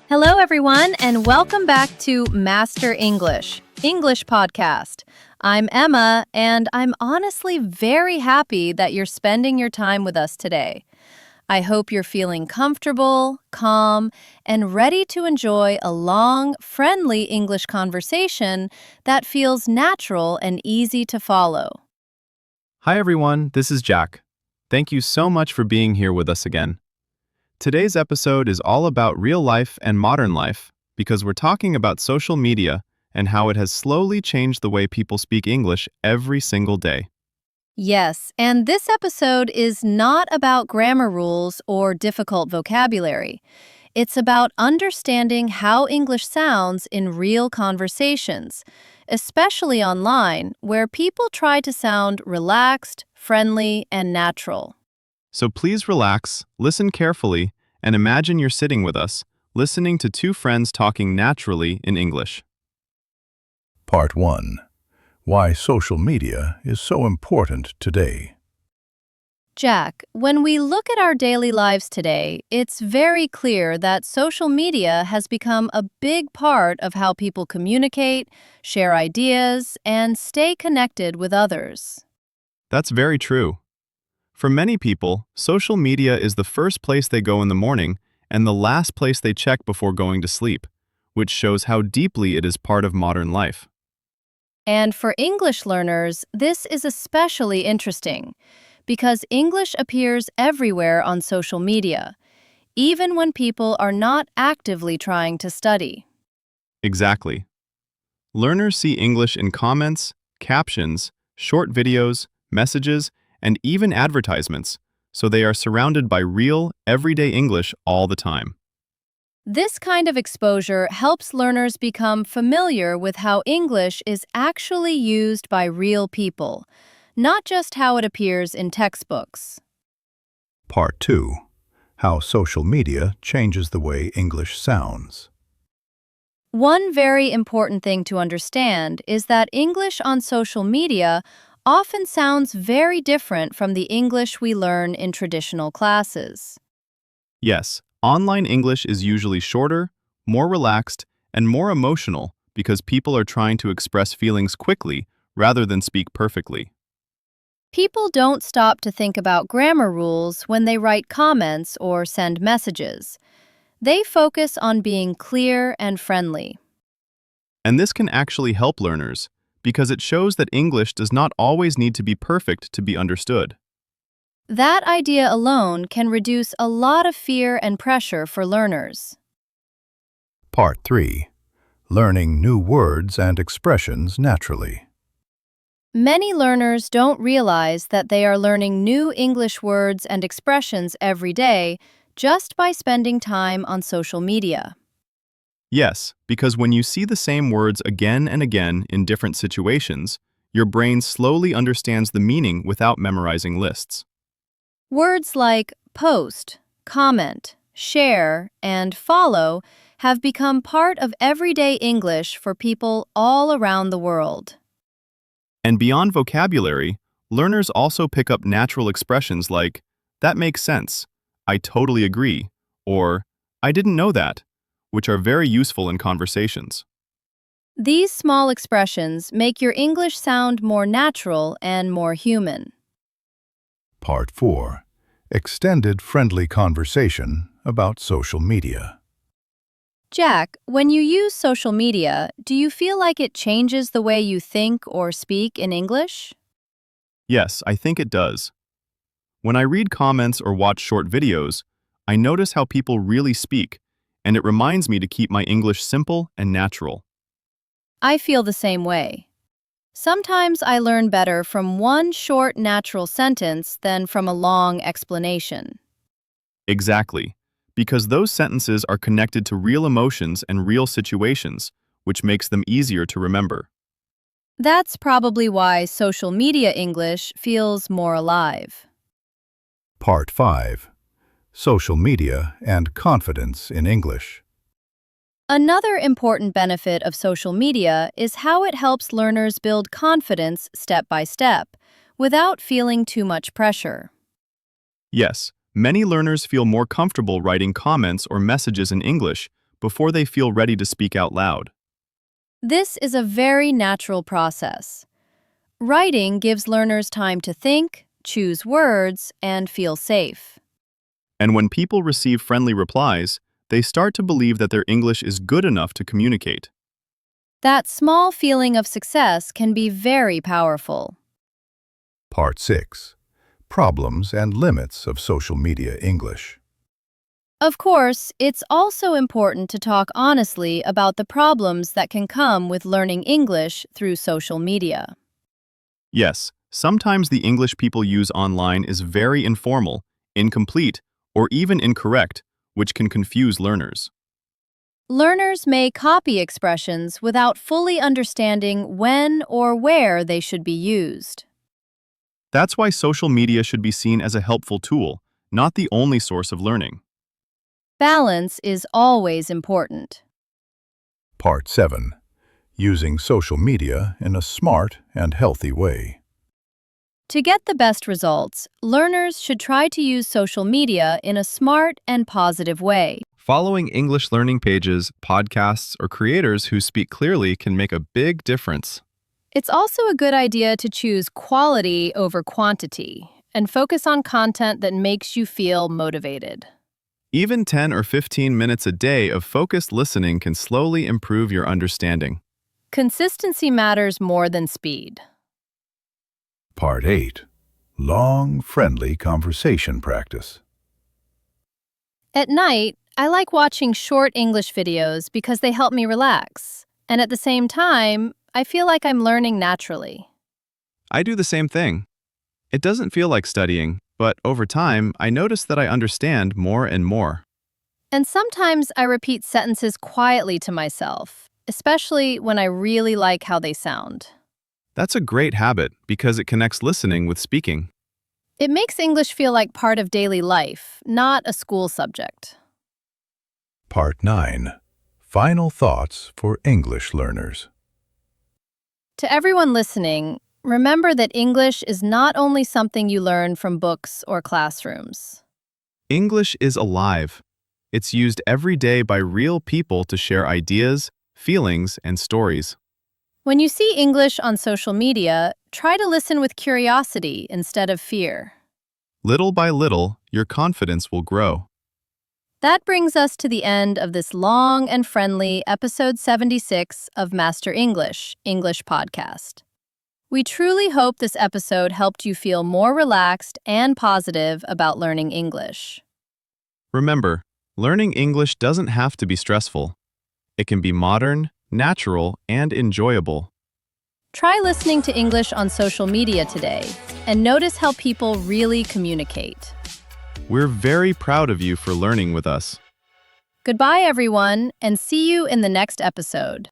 Hello, everyone, and welcome back to Master English Podcast. I'm Emma, and I'm honestly very happy that you're spending your time with us today. I hope you're feeling comfortable, calm, and ready to enjoy a long, friendly English conversation that feels natural and easy to follow. Hi everyone, this is Jack. Thank you so much for being here with us again. Today's episode is all about real life and modern life because we're talking about social media and how it has slowly changed the way people speak English every single day. Yes, and this episode is not about grammar rules or difficult vocabulary. It's about understanding how English sounds in real conversations, especially online, where people try to sound relaxed, friendly, and natural. So please relax, listen carefully, and imagine you're sitting with us, listening to two friends talking naturally in English. Part 1. Why social media is so important today. Jack, when we look at our daily lives today, it's very clear that social media has become a big part of how people communicate, share ideas, and stay connected with others. That's very true. For many people, social media is the first place they go in the morning and the last place they check before going to sleep, which shows how deeply it is part of modern life. And for English learners, this is especially interesting because English appears everywhere on social media, even when people are not actively trying to study. Exactly. Learners see English in comments, captions, short videos, messages, and even advertisements, so they are surrounded by real, everyday English all the time. This kind of exposure helps learners become familiar with how English is actually used by real people, not just how it appears in textbooks. Part 2. How social media changes the way English sounds. One very important thing to understand is that English on social media often sounds very different from the English we learn in traditional classes. Yes, online English is usually shorter, more relaxed, and more emotional because people are trying to express feelings quickly rather than speak perfectly. People don't stop to think about grammar rules when they write comments or send messages. They focus on being clear and friendly. And this can actually help learners because it shows that English does not always need to be perfect to be understood. That idea alone can reduce a lot of fear and pressure for learners. Part 3. Learning new words and expressions naturally. Many learners don't realize that they are learning new English words and expressions every day just by spending time on social media. Yes, because when you see the same words again and again in different situations, your brain slowly understands the meaning without memorizing lists. Words like post, comment, share, and follow have become part of everyday English for people all around the world. And beyond vocabulary, learners also pick up natural expressions like, "That makes sense," "I totally agree," or "I didn't know that," which are very useful in conversations. These small expressions make your English sound more natural and more human. Part 4. Extended friendly conversation about social media. Jack, when you use social media, do you feel like it changes the way you think or speak in English? Yes, I think it does. When I read comments or watch short videos, I notice how people really speak, and it reminds me to keep my English simple and natural. I feel the same way. Sometimes I learn better from one short natural sentence than from a long explanation. Exactly, because those sentences are connected to real emotions and real situations, which makes them easier to remember. That's probably why social media English feels more alive. Part 5. Social media and confidence in English. Another important benefit of social media is how it helps learners build confidence step by step, without feeling too much pressure. Yes, many learners feel more comfortable writing comments or messages in English before they feel ready to speak out loud. This is a very natural process. Writing gives learners time to think, choose words, and feel safe. And when people receive friendly replies, they start to believe that their English is good enough to communicate. That small feeling of success can be very powerful. Part 6. Problems and limits of social media English. Of course, it's also important to talk honestly about the problems that can come with learning English through social media. Yes, sometimes the English people use online is very informal, incomplete, or even incorrect, which can confuse learners. Learners may copy expressions without fully understanding when or where they should be used. That's why social media should be seen as a helpful tool, not the only source of learning. Balance is always important. Part 7. Using social media in a smart and healthy way. To get the best results, learners should try to use social media in a smart and positive way. Following English learning pages, podcasts, or creators who speak clearly can make a big difference. It's also a good idea to choose quality over quantity and focus on content that makes you feel motivated. Even 10 or 15 minutes a day of focused listening can slowly improve your understanding. Consistency matters more than speed. Part 8. Long, friendly conversation practice. At night, I like watching short English videos because they help me relax. And at the same time, I feel like I'm learning naturally. I do the same thing. It doesn't feel like studying, but over time, I notice that I understand more and more. And sometimes I repeat sentences quietly to myself, especially when I really like how they sound. That's a great habit because it connects listening with speaking. It makes English feel like part of daily life, not a school subject. Part 9. Final thoughts for English learners. To everyone listening, remember that English is not only something you learn from books or classrooms. English is alive. It's used every day by real people to share ideas, feelings, and stories. When you see English on social media, try to listen with curiosity instead of fear. Little by little, your confidence will grow. That brings us to the end of this long and friendly episode 76 of Master English, English Podcast. We truly hope this episode helped you feel more relaxed and positive about learning English. Remember, learning English doesn't have to be stressful. It can be modern, natural, and enjoyable. Try listening to English on social media today and notice how people really communicate. We're very proud of you for learning with us. Goodbye, everyone, and see you in the next episode.